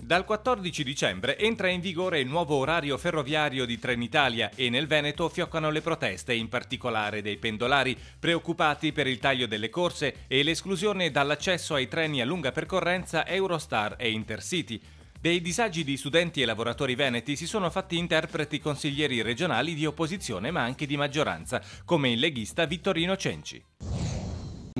Dal 14 dicembre entra in vigore il nuovo orario ferroviario di Trenitalia e nel Veneto fioccano le proteste, in particolare dei pendolari, preoccupati per il taglio delle corse e l'esclusione dall'accesso ai treni a lunga percorrenza Eurostar e Intercity. Dei disagi di studenti e lavoratori veneti si sono fatti interpreti consiglieri regionali di opposizione ma anche di maggioranza, come il leghista Vittorino Cenci.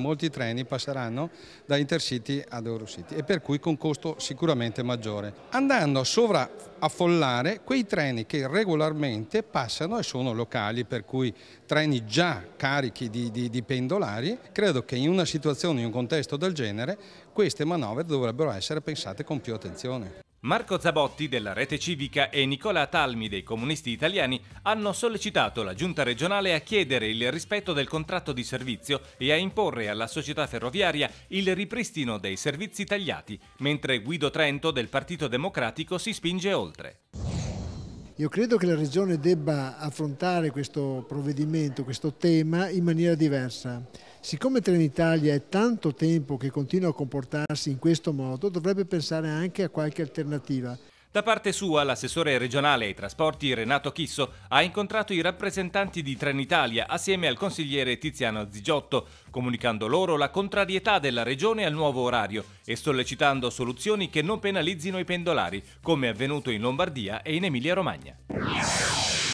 Molti treni passeranno da Intercity ad Eurocity e per cui con costo sicuramente maggiore, andando a sovraffollare quei treni che regolarmente passano e sono locali, per cui treni già carichi di pendolari. Credo che in una situazione, in un contesto del genere, queste manovre dovrebbero essere pensate con più attenzione. Marco Zabotti della Rete Civica e Nicola Talmi dei Comunisti Italiani hanno sollecitato la Giunta regionale a chiedere il rispetto del contratto di servizio e a imporre alla società ferroviaria il ripristino dei servizi tagliati, mentre Guido Trento del Partito Democratico si spinge oltre. Io credo che la Regione debba affrontare questo provvedimento, questo tema in maniera diversa. Siccome Trenitalia è tanto tempo che continua a comportarsi in questo modo, dovrebbe pensare anche a qualche alternativa. Da parte sua, l'assessore regionale ai trasporti Renato Chisso ha incontrato i rappresentanti di Trenitalia assieme al consigliere Tiziano Zigiotto, comunicando loro la contrarietà della regione al nuovo orario e sollecitando soluzioni che non penalizzino i pendolari, come è avvenuto in Lombardia e in Emilia-Romagna.